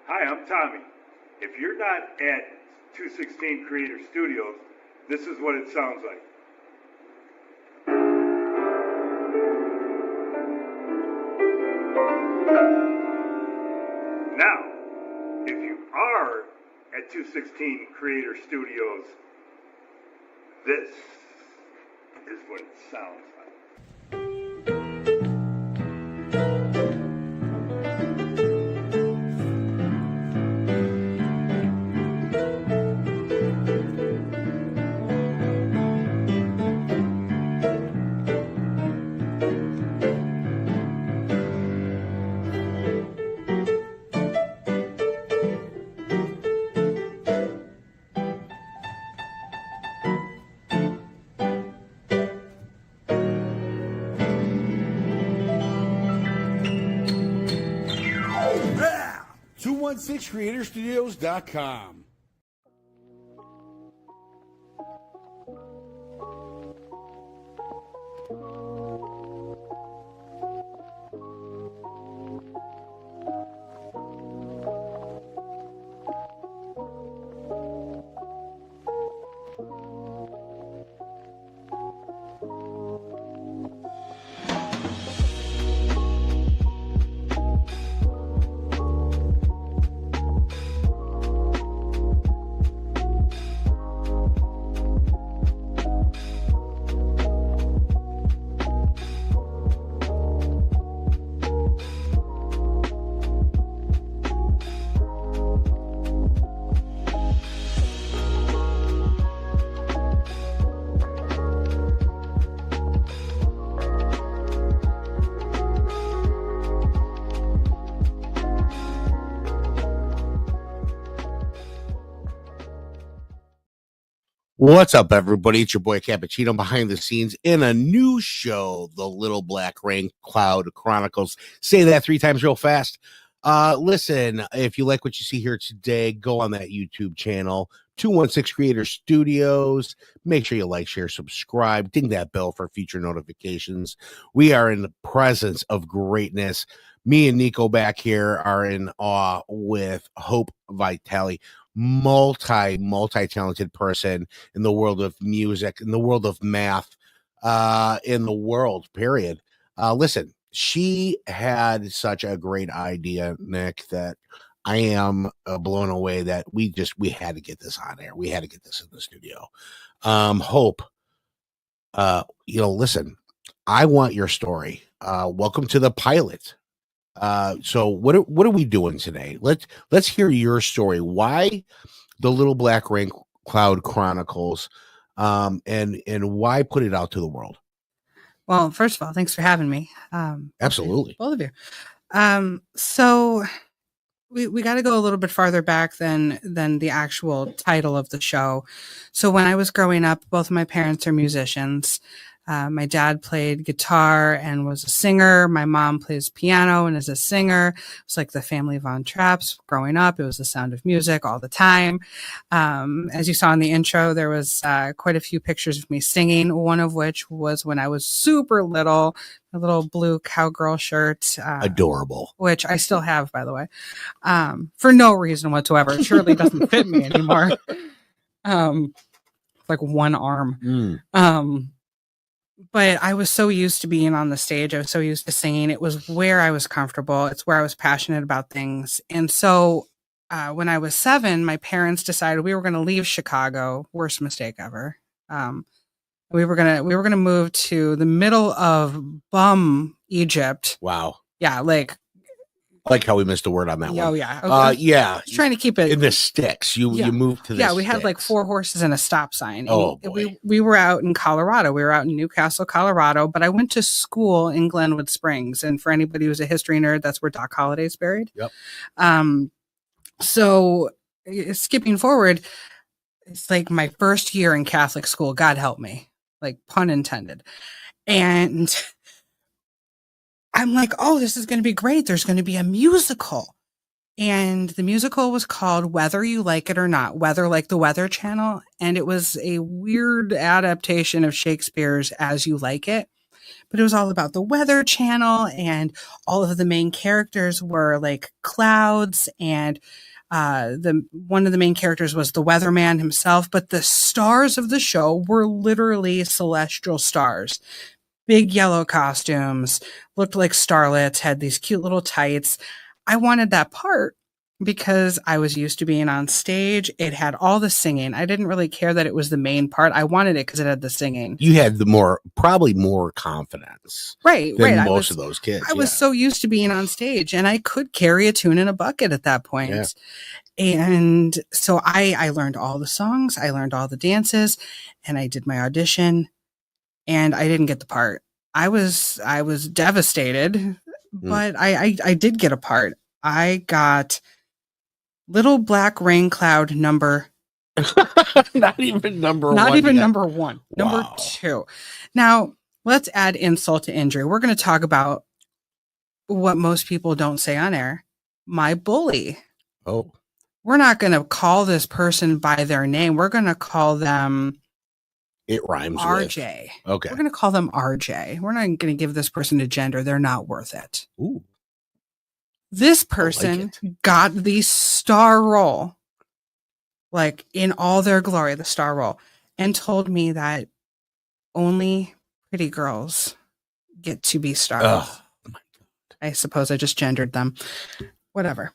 Hi, I'm Tommy. If you're not at 216 Creator Studios, this is what it sounds like. Now, if you are at 216 Creator Studios, this is what it sounds like. Yeah! 216creatorstudios.com. What's up, everybody? It's your boy Cappuccino behind the scenes in a new show, the Little Black Raincloud Chronicles. Say that 3 times real fast. Listen, if you like what you see here today, go on that YouTube channel, 216 Creator Studios. Make sure you like, share, subscribe, ding that bell for future notifications. We are in the presence of greatness. Me and Nico back here are in awe with Hope Vitale, multi-talented person in the world of music, in the world of math, in the world, period. Listen, she had such a great idea, Nick, that I am blown away that we had to get this on air. We had to get this in the studio. Hope, listen, I want your story. Welcome to the pilot. So what are we doing today? Let's hear your story. Why the Little Black Raincloud Chronicles, and why put it out to the world? Well, first of all, thanks for having me. Absolutely. Both of you. So we got to go a little bit farther back than the actual title of the show. So when I was growing up, both of my parents are musicians. My dad played guitar and was a singer. My mom plays piano and is a singer. It's like the family Von Trapps. Growing up, it was the sound of music all the time. As you saw in the intro, there was quite a few pictures of me singing, one of which was when I was super little, a little blue cowgirl shirt. Adorable. Which I still have, by the way, for no reason whatsoever. It surely doesn't fit me anymore. Like one arm. But I was so used to being on the stage. I was so used to singing. It was where I was comfortable. It's where I was passionate about things. And so when I was 7, my parents decided we were going to leave Chicago. Worst mistake ever. We were gonna move to the middle of bum Egypt. Wow. Yeah, like how we missed a word on that one. Oh yeah. Okay. Yeah. Just trying to keep it in the sticks. You moved to the we had like 4 horses and a stop sign. Oh boy. We were out in Colorado. We were out in Newcastle, Colorado, but I went to school in Glenwood Springs. And for anybody who's a history nerd, that's where Doc Holliday's buried. Yep. So skipping forward, it's like my first year in Catholic school. God help me, like pun intended. And I'm like, oh, this is going to be great. There's going to be a musical. And the musical was called Whether You Like It or Not, Weather like the Weather Channel. And it was a weird adaptation of Shakespeare's As You Like It. but it was all about the Weather Channel, and all of the main characters were like clouds, and the one of the main characters was the weatherman himself, but the stars of the show were literally celestial stars. Big yellow costumes, looked like starlets, had these cute little tights. I wanted that part because I was used to being on stage. It had all the singing. I didn't really care that it was the main part. I wanted it because it had the singing. You had probably more confidence, right? Than most of those kids. I was so used to being on stage, and I could carry a tune in a bucket at that point. Yeah. And so I learned all the songs, I learned all the dances, and I did my audition, and I didn't get the part. I was devastated, but I did get a part. I got Little Black Raincloud number. Not even number one. Not even yet. number one. Number Wow. 2. Now, let's add insult to injury. We're going to talk about what most people don't say on air. My bully. Oh. We're not going to call this person by their name. We're going to call them It rhymes RJ. with. Okay. We're going to call them RJ. We're not going to give this person a gender. They're not worth it. Ooh. This person got the star role, like in all their glory, the star role, and told me that only pretty girls get to be stars. Oh, my God. I suppose I just gendered them. Whatever.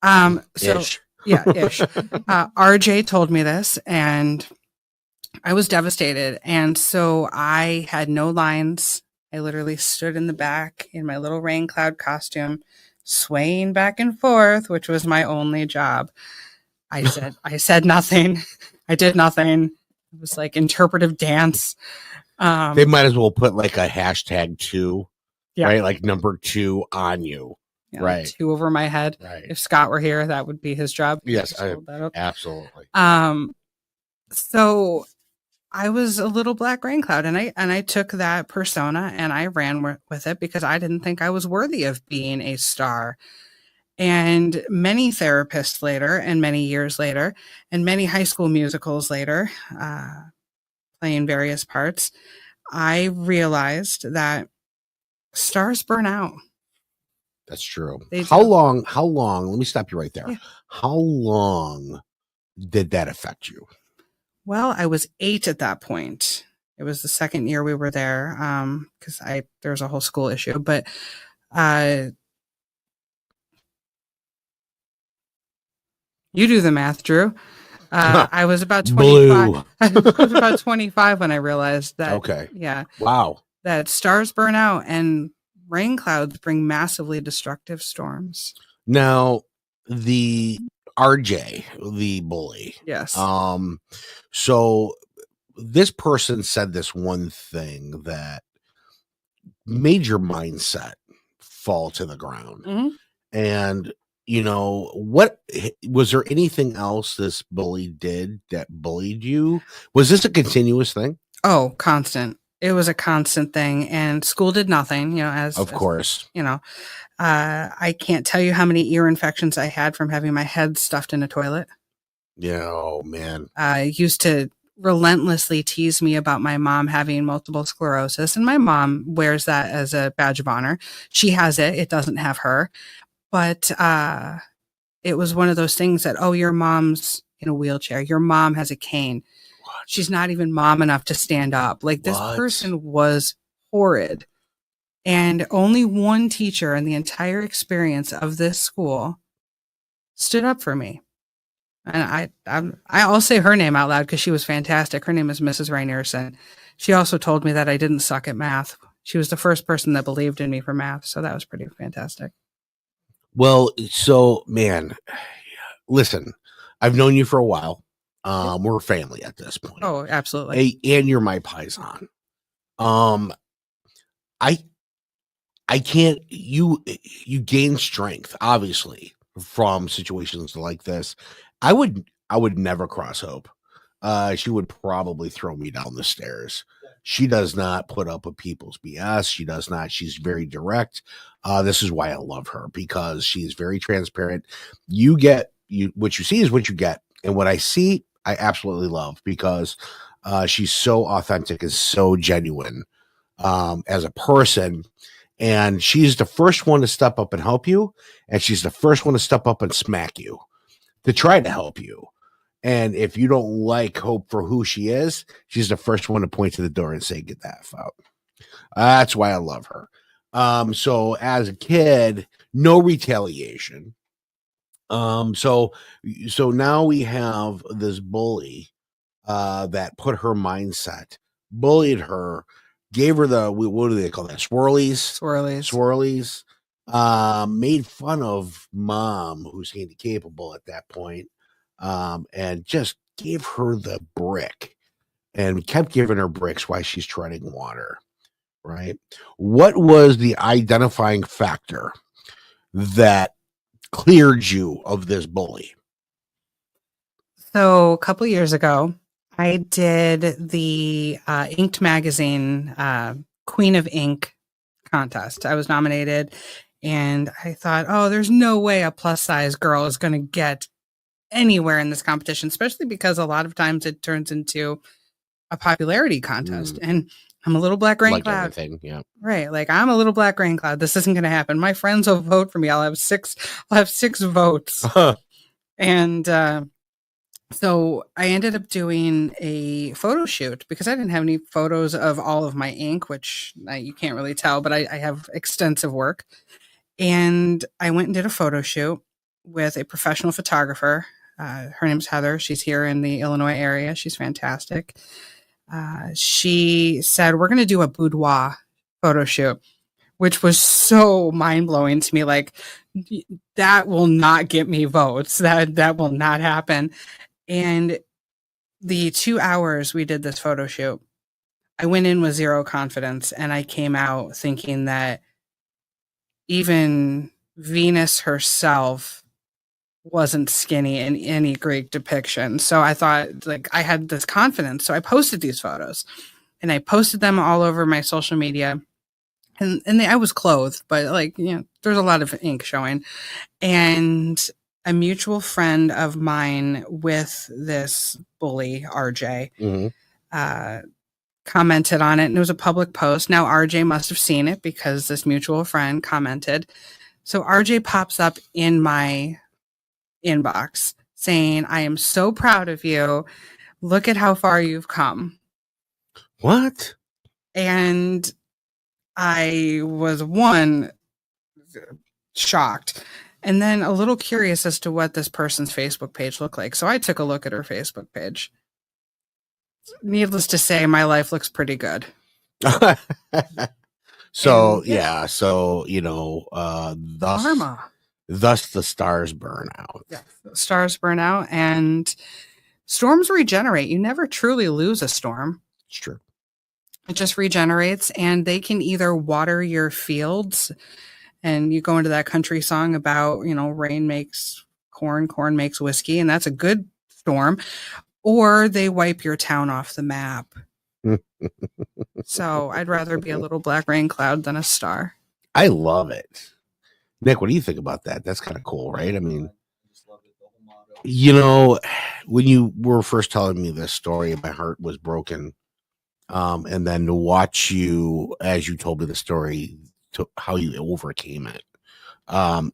So Ish. yeah, ish. RJ told me this, and I was devastated. And so I had no lines. I literally stood in the back in my little raincloud costume, swaying back and forth, which was my only job. I said nothing. I did nothing. It was like interpretive dance. They might as well put like a #2, Yeah. right? Like number 2 on you. Yeah, Right. 2 over my head. Right. If Scott were here, that would be his job. Yes, Just hold that up. absolutely. So I was a little black raincloud, and I took that persona and I ran with it because I didn't think I was worthy of being a star. And many therapists later, and many years later, and many high school musicals later, playing various parts, I realized that stars burn out. That's true. They How do. long, let me stop you right there. Yeah. How long did that affect you? Well, I was 8 at that point. It was the second year we were there, because there was a whole school issue. But you do the math, Drew. I was about 25. I was about 25 when I realized that. Okay. Yeah. Wow. That stars burn out and rain clouds bring massively destructive storms. Now, the RJ, the bully. Yes. So this person said this one thing that made your mindset fall to the ground. Mm-hmm. And what was there anything else this bully did that bullied you? Was this a continuous thing? Oh, constant. It was a constant thing, and school did nothing, Of course. I can't tell you how many ear infections I had from having my head stuffed in a toilet. Yeah. Oh man. Used to relentlessly tease me about my mom having multiple sclerosis, and my mom wears that as a badge of honor. She has it. It doesn't have her. But it was one of those things that, oh, your mom's in a wheelchair. Your mom has a cane. What? She's not even mom enough to stand up. Like, this person was horrid. And only one teacher in the entire experience of this school stood up for me. And I'll say her name out loud because she was fantastic. Her name is Mrs. Rainierson. She also told me that I didn't suck at math. She was the first person that believed in me for math. So that was pretty fantastic. Well, so man, listen, I've known you for a while. We're family at this point. Oh, absolutely. And you're my paisan. I can't, you gain strength, obviously, from situations like this. I would never cross Hope. She would probably throw me down the stairs. She does not put up with people's BS. She does not. She's very direct. This is why I love her, because she is very transparent. What you see is what you get. And what I see, I absolutely love, because she's so authentic and so genuine. as a person. And she's the first one to step up and help you. And she's the first one to step up and smack you to try to help you. And if you don't like Hope for who she is, she's the first one to point to the door and say, get that F out. That's why I love her. So as a kid, no retaliation. So now we have this bully that put her mindset, bullied her, gave her the, what do they call that? Swirlies. Made fun of mom, who's handy capable at that point, and just gave her the brick and kept giving her bricks while she's treading water. Right? What was the identifying factor that cleared you of this bully? So a couple years ago, I did the Inked magazine Queen of Ink contest. I was nominated, and I thought, oh, there's no way a plus size girl is going to get anywhere in this competition, especially because a lot of times it turns into a popularity contest. And I'm a little black raincloud. Like everything, yeah. Right. Like, I'm a little black raincloud. This isn't going to happen. My friends will vote for me. I'll have six votes. And so I ended up doing a photo shoot because I didn't have any photos of all of my ink, which you can't really tell, but I have extensive work. And I went and did a photo shoot with a professional photographer. Her name's Heather. She's here in the Illinois area. She's fantastic. She said, we're going to do a boudoir photo shoot, which was so mind-blowing to me. Like, that will not get me votes. That will not happen. And the 2 hours we did this photo shoot, I went in with zero confidence, and I came out thinking that even Venus herself wasn't skinny in any Greek depiction. So I thought, like, I had this confidence. So I posted these photos, and I posted them all over my social media. And I was clothed, but, like, you know, there's a lot of ink showing. And a mutual friend of mine with this bully, RJ, commented on it, and it was a public post. Now RJ must have seen it because this mutual friend commented. So RJ pops up in my inbox saying, I am so proud of you. Look at how far you've come. What? And I was shocked, and then a little curious as to what this person's Facebook page looked like. So I took a look at her Facebook page. Needless to say, my life looks pretty good. So, yeah. So, you know, thus the stars burn out. Yeah, stars burn out, and storms regenerate. You never truly lose a storm. It's true. It just regenerates, and they can either water your fields, and you go into that country song about, you know, rain makes corn, corn makes whiskey, and that's a good storm, or they wipe your town off the map. So I'd rather be a little black rain cloud than a star. I love it. Nick, what do you think about that? That's kind of cool, right? I mean, you know, when you were first telling me this story, my heart was broken. And then to watch you, as you told me the story, to how you overcame it,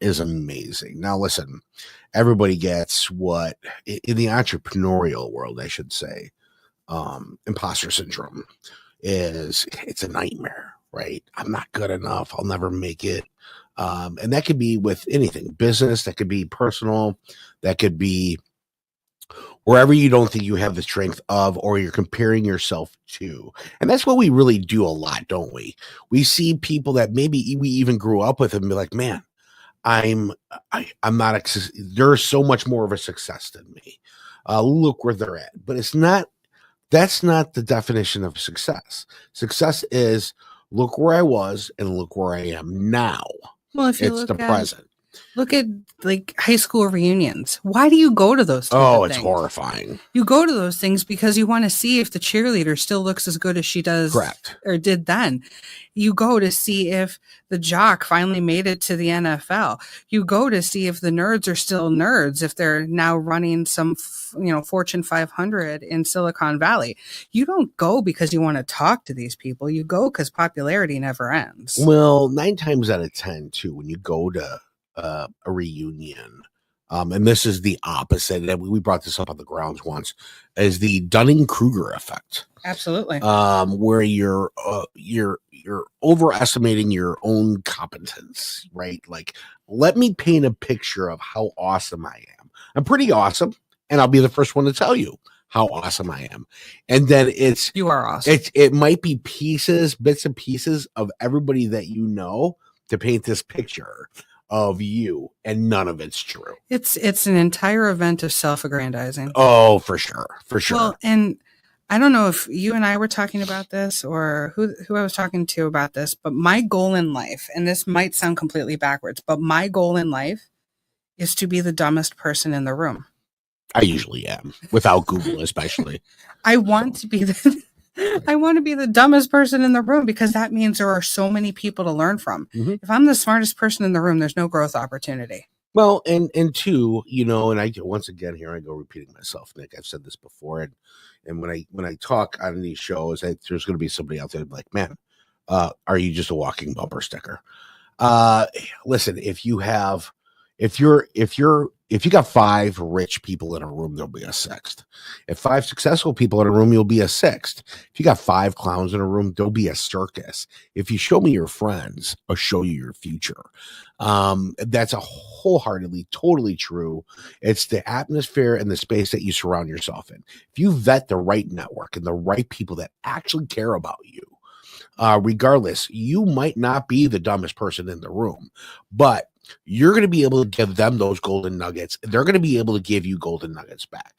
is amazing. Now, listen, everybody gets what, in the entrepreneurial world, I should say, imposter syndrome it's a nightmare, right? I'm not good enough. I'll never make it. And that could be with anything, business, that could be personal, that could be wherever you don't think you have the strength of, or you're comparing yourself to. And that's what we really do a lot, don't we? We see people that maybe we even grew up with and be like, man, I'm not, they're so much more of a success than me. Look where they're at. But that's not the definition of success. Success is look where I was and look where I am now. Well, if you it's look the present. Look at like high school reunions. Why do you go to those type Oh, of it's things? horrifying. You go to those things because you want to see if the cheerleader still looks as good as she does Correct. or did then. You go to see if the jock finally made it to the NFL. You go to see if the nerds are still nerds, if they're now running some, Fortune 500 in Silicon Valley. You don't go because you want to talk to these people. You go because popularity never ends. Well, 9 times out of 10, too, when you go to a reunion, and this is the opposite, and we brought this up on the grounds once, is the Dunning-Kruger effect. Absolutely. Where you're overestimating your own competence, right? Like, let me paint a picture of how awesome I am. I'm pretty awesome, and I'll be the first one to tell you how awesome I am. And then you are awesome. It might be bits and pieces of everybody that you know to paint this picture of you, and none of it's true. It's an entire event of self-aggrandizing. Oh, for sure. Well, and I don't know if you and I were talking about this or who I was talking to about this, but my goal in life, and this might sound completely backwards, but my goal in life is to be the dumbest person in the room. I usually am, without Google especially. I want to be the dumbest person in the room because that means there are so many people to learn from. Mm-hmm. If I'm the smartest person in the room, there's no growth opportunity. Well, and two, and I once again here I go repeating myself, Nick. I've said this before, and when I talk on these shows, there's going to be somebody out there like, man, are you just a walking bumper sticker? Listen, if you got 5 rich people in a room, there'll be a 6th. If 5 successful people in a room, you'll be a 6th. If you got 5 clowns in a room, there'll be a circus. If you show me your friends, I'll show you your future. That's a wholeheartedly, totally true. It's the atmosphere and the space that you surround yourself in. If you vet the right network and the right people that actually care about you, regardless, you might not be the dumbest person in the room, but you're going to be able to give them those golden nuggets. They're going to be able to give you golden nuggets back.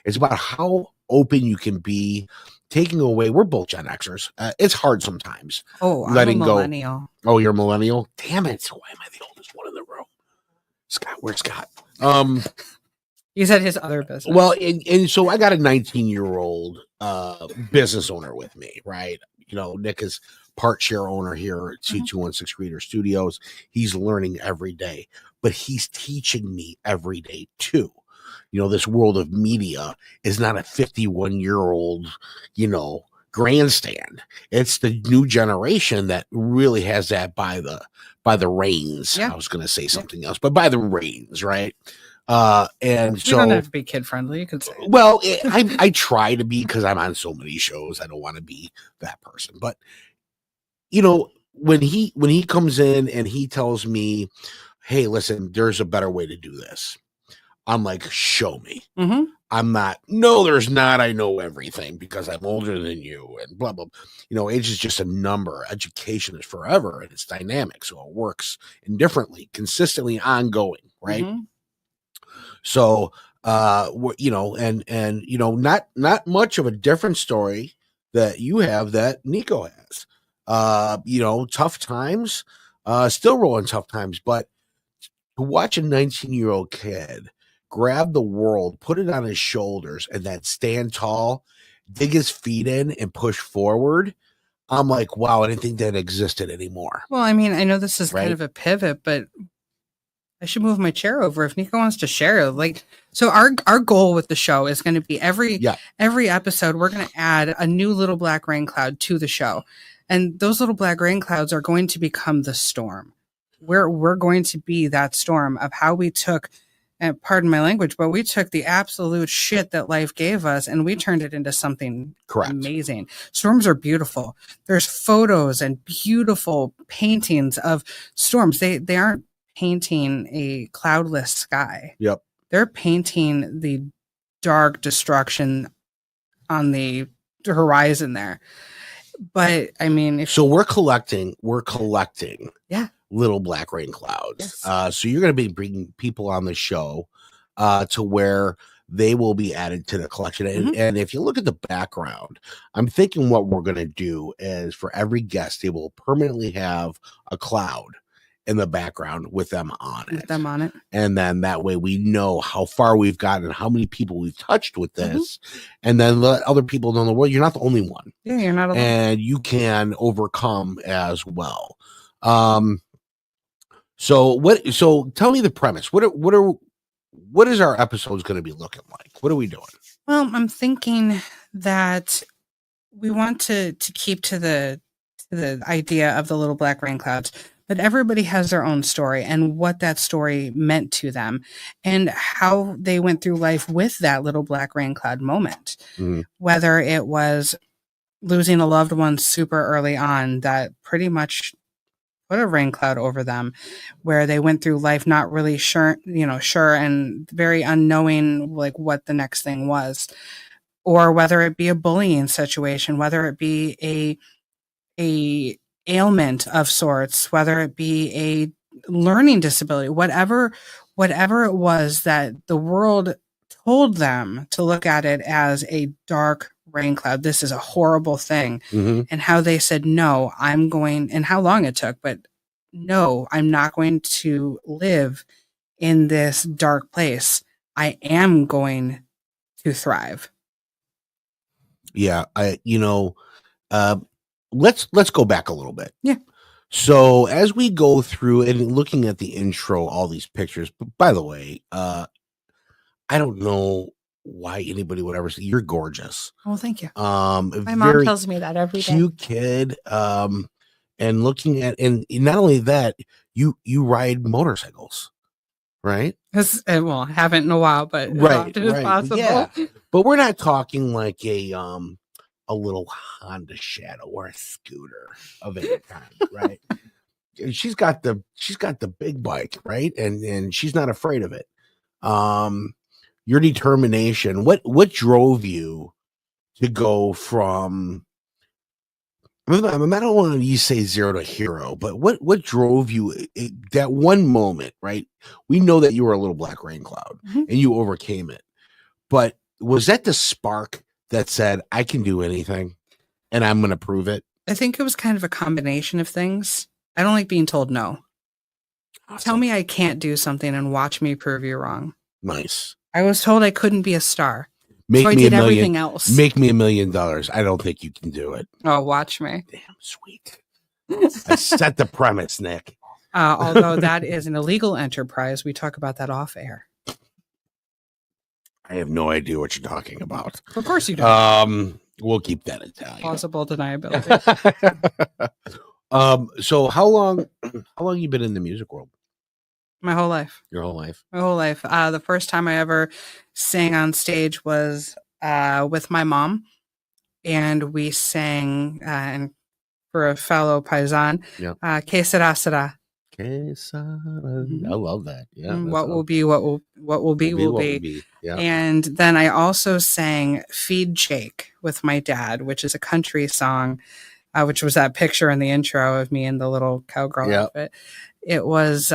It's about how open you can be, taking away. We're both Gen Xers. It's hard sometimes. Oh, I'm a millennial. Oh, you're a millennial? Damn it. Why am I the oldest one in the room? Scott, where's Scott? He said his other business. Well, and so I got a 19-year-old business owner with me, right? Nick is part share owner here at C216 Creator Studios. He's learning every day, but he's teaching me every day too. This world of media is not a 51-year-old, grandstand. It's the new generation that really has that by the reins. Yeah. I was going to say something else, but by the reins, right? And you don't have to be kid friendly. You could say, well, I try to be because I'm on so many shows. I don't want to be that person, but when he comes in and he tells me, hey, listen, there's a better way to do this. I'm like, show me. Mm-hmm. I'm not, no, there's not. I know everything because I'm older than you and blah, blah. Age is just a number. Education is forever and it's dynamic. So it works indifferently, consistently ongoing. Right. Mm-hmm. So, not much of a different story that you have that Nico has. Tough times, still rolling tough times, but to watch a 19-year-old kid grab the world, put it on his shoulders, and then stand tall, dig his feet in, and push forward. I'm like, wow, I didn't think that existed anymore. Well, I mean, I know this is kind of a pivot, but I should move my chair over if Nico wants to share. So our goal with the show is going to be every episode, we're going to add a new Little Black Raincloud to the show. And those Little Black Rainclouds are going to become the storm. We're going to be that storm of how we took, and pardon my language, but we took the absolute shit that life gave us and we turned it into something amazing. Storms are beautiful. There's photos and beautiful paintings of storms. They aren't painting a cloudless sky. Yep. They're painting the dark destruction on the horizon there. But I mean, so we're collecting Little Black Rainclouds. Yes. So you're going to be bringing people on the show to where they will be added to the collection. And if you look at the background, I'm thinking what we're going to do is for every guest, they will permanently have a cloud in the background with them on it. With them on it. And then that way we know how far we've gotten and how many people we've touched with this. And then let other people know in the world, you're not the only one. Yeah, you're not alone. And you can overcome as well. So tell me the premise. What is our episodes going to be looking like? What are we doing? Well, I'm thinking that we want to keep to the idea of the Little Black Rainclouds, but everybody has their own story and what that story meant to them and how they went through life with that Little Black Raincloud moment. Whether it was losing a loved one super early on that pretty much put a rain cloud over them, where they went through life not really sure and very unknowing like what the next thing was, or whether it be a bullying situation, whether it be a ailment of sorts, whether it be a learning disability, whatever it was that the world told them to look at it as a dark rain cloud. This is a horrible thing. And how they said, no, and how long it took, but no, I'm not going to live in this dark place. I am going to thrive. Yeah. Let's go back a little bit. Yeah. So as we go through and looking at the intro, all these pictures, but by the way, I don't know why anybody would ever say you're gorgeous. Oh, thank you. My mom tells me that every day. Cute kid. And looking at, and not only that, you ride motorcycles, right? Well, haven't in a while, but as often as possible. Yeah. But we're not talking like a little Honda Shadow or a scooter of any kind, right? She's got the big bike, right? And she's not afraid of it. Your determination, what drove you to go from, I don't want to say zero to hero, but what drove you that one moment, right? We know that you were a little black rain cloud and you overcame it, but was that the spark that said, I can do anything and I'm going to prove it? I think it was kind of a combination of things. I don't like being told no. Awesome. Tell me I can't do something and watch me prove you wrong. Nice. I was told I couldn't be a star. Make so me I did $1 million. everything else. Make me $1 million. I don't think you can do it. Oh, watch me. Damn sweet. I set the premise, Nick. Although that is an illegal enterprise, we talk about that off air. I have no idea what you're talking about. Of course you don't. We'll keep that Italian. Plausible deniability. So how long you been in the music world? My whole life. Your whole life? My whole life. The first time I ever sang on stage was with my mom, and we sang and for a fellow paisan, Que sera sera. Que sera. I love that. Yeah. What will be, what will be. Yeah. And then I also sang Feed Jake with my dad, which is a country song, which was that picture in the intro of me in the little cowgirl outfit. It was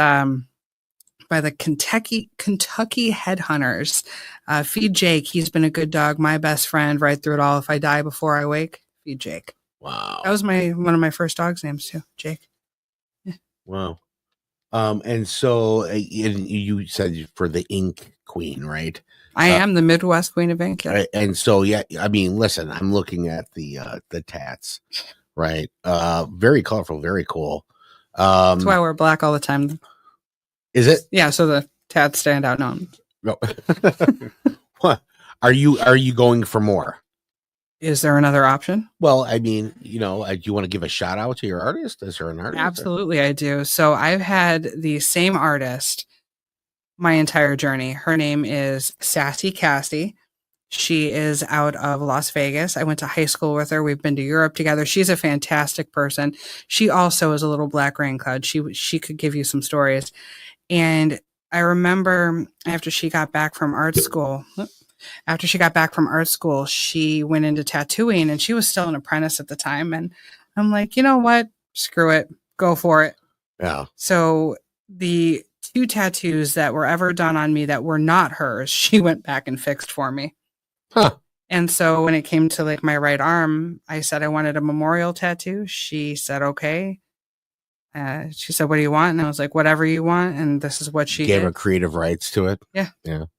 by the Kentucky Headhunters. Feed Jake. He's been a good dog, my best friend right through it all. If I die before I wake, feed Jake. Wow. That was one of my first dog's names too, Jake. Yeah. Wow. And so you said for the ink queen, right? I am the Midwest Queen of Ink. Yeah. And so, I mean, listen, I'm looking at the tats, right? Very colorful, very cool. That's why I wear black all the time. Is it? Yeah. So the tats stand out. No. What are you going for more? Is there another option? Well, I mean, do you want to give a shout out to your artist? Is there an artist? Absolutely, I do. So I've had the same artist my entire journey. Her name is Sassy Cassie. She is out of Las Vegas. I went to high school with her. We've been to Europe together. She's a fantastic person. She also is a little black rain cloud. She could give you some stories. And I remember after she got back from art school, she went into tattooing, and she was still an apprentice at the time. And I'm like, you know what? Screw it. Go for it. Yeah. So the 2 tattoos that were ever done on me that were not hers, she went back and fixed for me. Huh. And so when it came to like my right arm, I said I wanted a memorial tattoo. She said, okay. She said, "What do you want?" And I was like, "Whatever you want." And this is what she gave did. her creative rights to it. Yeah,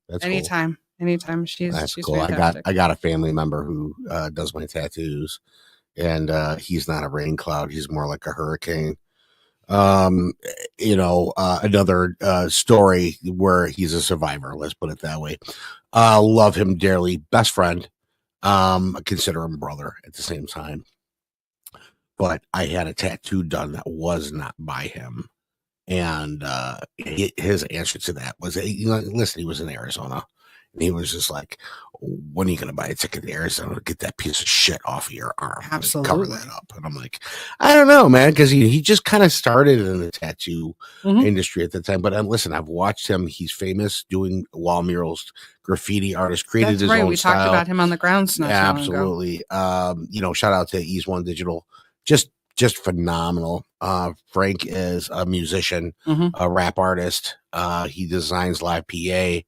that's anytime, cool. anytime. She's cool. fantastic. I got a family member who does my tattoos, and he's not a rain cloud. He's more like a hurricane. Another story where he's a survivor. Let's put it that way. Love him dearly. Best friend. I consider him brother at the same time. But I had a tattoo done that was not by him. And his answer to that was, listen, he was in Arizona. And he was just like, when are you going to buy a ticket to Arizona to get that piece of shit off of your arm? Absolutely. Cover that up. And I'm like, I don't know, man, because he just kind of started in the tattoo industry at the time. But listen, I've watched him. He's famous doing wall murals, graffiti artist, created his own we style. Talked about him on the grounds. Absolutely. Shout out to Ease One Digital. Just phenomenal. Frank is a musician, a rap artist. He designs live PA.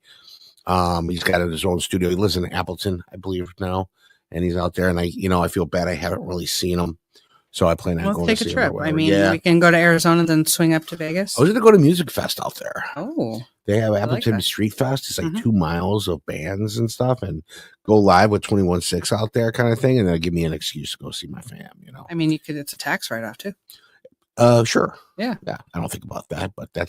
He's got his own studio. He lives in Appleton, I believe now, and he's out there. And I feel bad I haven't really seen him, so I plan on going take to see a trip. him. I mean, we can go to Arizona, then swing up to Vegas. I was going to go to Music Fest out there. Oh, they have Appleton Street Fest. It's like 2 miles of bands and stuff, and go live with 21.6 out there, kind of thing, and then give me an excuse to go see my fam. I mean, you could. It's a tax write-off too. Sure. Yeah. I don't think about that, but I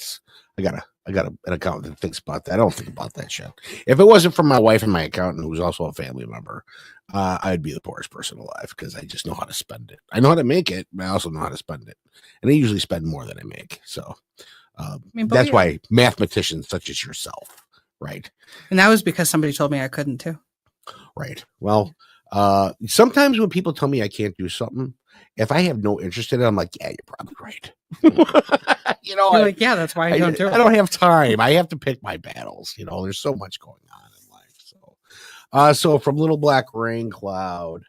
got an accountant that thinks about that. I don't think about that shit. If it wasn't for my wife and my accountant, who's also a family member, I'd be the poorest person alive because I just know how to spend it. I know how to make it, but I also know how to spend it, and I usually spend more than I make. So that's why mathematicians such as yourself, right? And that was because somebody told me I couldn't too. Right. Well, sometimes when people tell me I can't do something, if I have no interest in it, I'm like, yeah, you're probably right. You're like, yeah, that's why I don't do it. I don't have time. I have to pick my battles. There's so much going on in life. So from Little Black Raincloud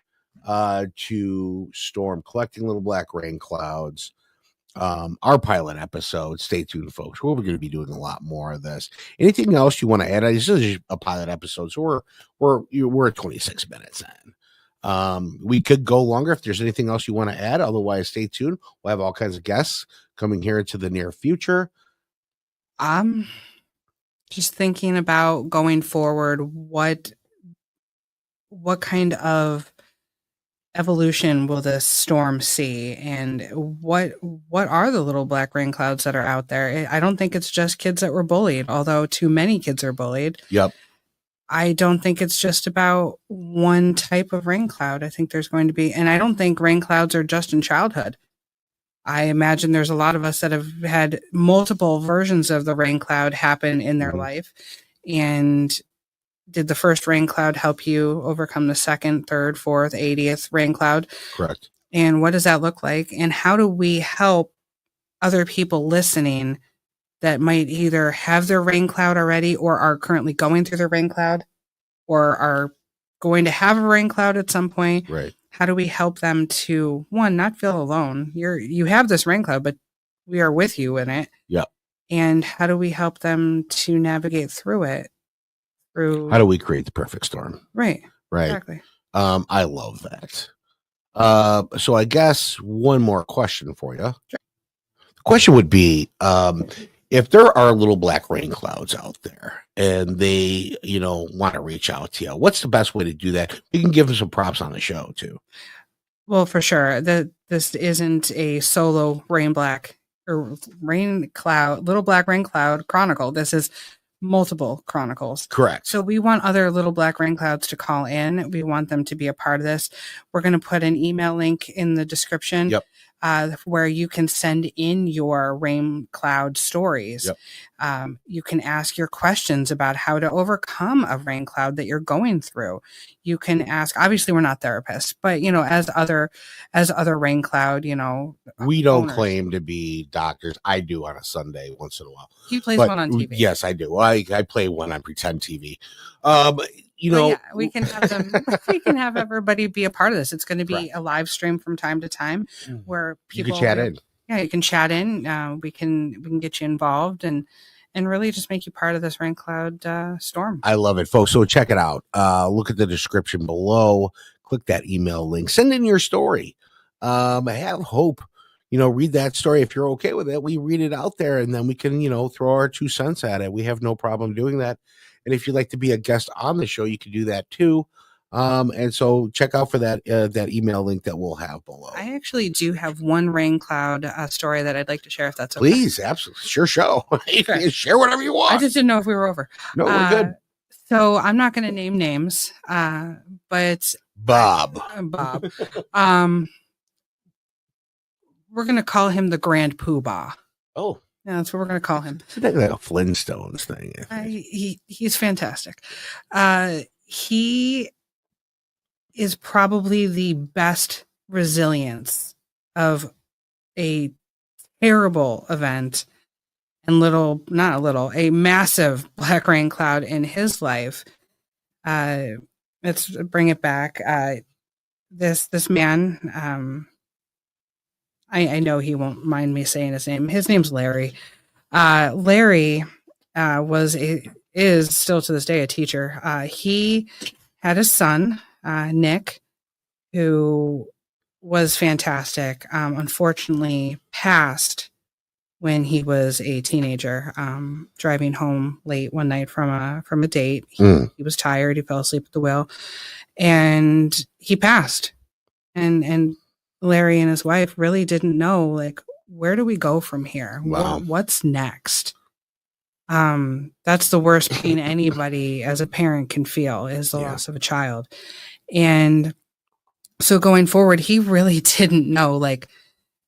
to Storm, collecting Little Black Rainclouds, our pilot episode. Stay tuned, folks. We're going to be doing a lot more of this. Anything else you want to add? This is a pilot episode, so we're 26 minutes in. We could go longer if there's anything else you want to add. Otherwise, stay tuned. We'll have all kinds of guests coming here into the near future. Just thinking about going forward, what kind of evolution will this storm see, and what are the little black rain clouds that are out there? I don't think it's just kids that were bullied, although too many kids are bullied. Yep. I don't think it's just about one type of rain cloud. I think there's going to be, and I don't think rain clouds are just in childhood. I imagine there's a lot of us that have had multiple versions of the rain cloud happen in their life. And did the first rain cloud help you overcome the second, third, fourth, 80th rain cloud? Correct. And what does that look like? And how do we help other people listening that might either have their rain cloud already or are currently going through their rain cloud or are going to have a rain cloud at some point? Right. How do we help them to, one, not feel alone? You have this rain cloud, but we are with you in it. Yep. And how do we help them to navigate through it? How do we create the perfect storm? Right. Right. Exactly. I love that. So I guess one more question for you. Sure. The question would be, if there are little black rain clouds out there and they, want to reach out to you, what's the best way to do that? You can give them some props on the show too. Well, for sure. This isn't a solo little black raincloud chronicle. This is multiple chronicles. Correct. So we want other little black rain clouds to call in. We want them to be a part of this. We're going to put an email link in the description. Yep. Where you can send in your rain cloud stories. Yep. You can ask your questions about how to overcome a rain cloud that you're going through. You can ask, obviously we're not therapists, but as other rain cloud, we don't owners. Claim to be doctors. I do on a Sunday once in a while. He plays one on TV. Yes, I do. I play one on pretend TV. We can have them. We can have everybody be a part of this. It's going to be a live stream from time to time where people you can chat in. Yeah, you can chat in. We can get you involved and really just make you part of this rain cloud storm. I love it, folks. So check it out. Look at the description below. Click that email link. Send in your story. Have hope. read that story. If you're okay with it, we read it out there, and then we can, throw our 2 cents at it. We have no problem doing that. And if you'd like to be a guest on the show, you can do that too. And so check out for that email link that we'll have below. I actually do have one raincloud story that I'd like to share, if that's okay. Please, absolutely. Sure, show. You can share whatever you want. I just didn't know if we were over. No, we're good. So I'm not going to name names, but Bob. We're going to call him the Grand Poobah. Oh. Yeah, that's what we're going to call him. It's like a Flintstones thing. He's fantastic. He is probably the best resilience of a terrible event and a massive black rain cloud in his life. Let's bring it back. This man, I know he won't mind me saying his name. His name's Larry. Larry is still to this day a teacher. He had a son, Nick, who was fantastic. Unfortunately, passed when he was a teenager, driving home late one night from a date. He was tired. He fell asleep at the wheel, and he passed. And Larry and his wife really didn't know, like, where do we go from here? Wow. What's next? That's the worst pain anybody as a parent can feel, is the loss of a child. And so going forward, he really didn't know, like,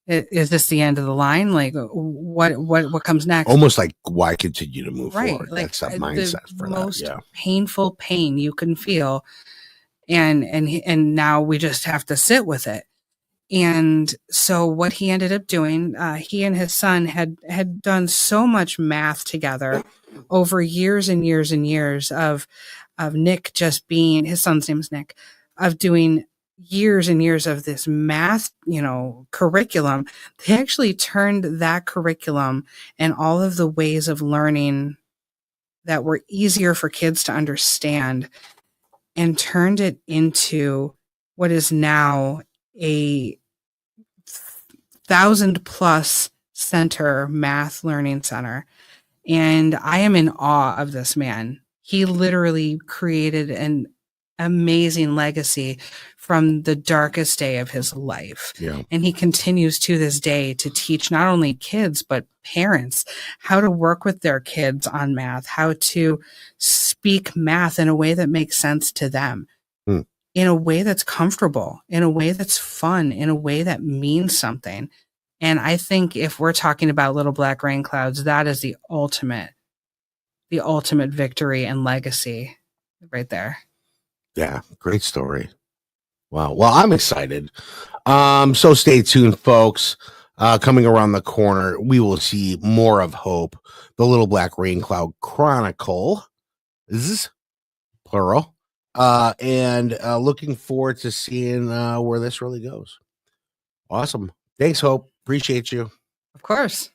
is this the end of the line? Like, what comes next? Almost like, why continue to move forward? Like, that's that mindset the for most that. painful pain you can feel. And now we just have to sit with it. And so what he ended up doing, he and his son had done so much math together over years and years and years of Nick just being, his son's name is Nick, of doing years and years of this math, curriculum. They actually turned that curriculum and all of the ways of learning that were easier for kids to understand and turned it into what is now a 1,000+ center math learning center. And I am in awe of this man. He literally created an amazing legacy from the darkest day of his life. Yeah. And he continues to this day to teach not only kids, but parents how to work with their kids on math, how to speak math in a way that makes sense to them, in a way that's comfortable, in a way that's fun, in a way that means something. And I think if we're talking about Little Black Rainclouds, that is the ultimate victory and legacy right there. Yeah, great story. Wow. Well, I'm excited. So stay tuned, folks. Coming around the corner, we will see more of Hope, the Little Black Raincloud Chronicle, plural. And looking forward to seeing where this really goes. Awesome. Thanks, Hope. Appreciate you. Of course.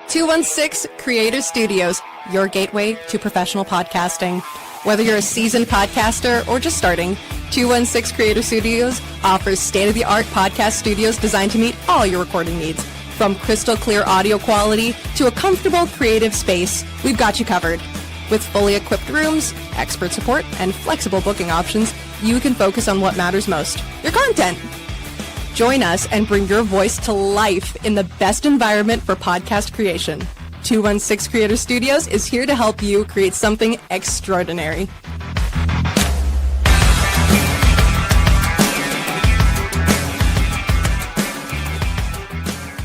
216 Creator Studios, your gateway to professional podcasting. Whether you're a seasoned podcaster or just starting, 216 Creator Studios offers state-of-the-art podcast studios designed to meet all your recording needs. From crystal clear audio quality to a comfortable creative space, we've got you covered. With fully equipped rooms, expert support, and flexible booking options, you can focus on what matters most, your content. Join us and bring your voice to life in the best environment for podcast creation. 216 Creator Studios is here to help you create something extraordinary.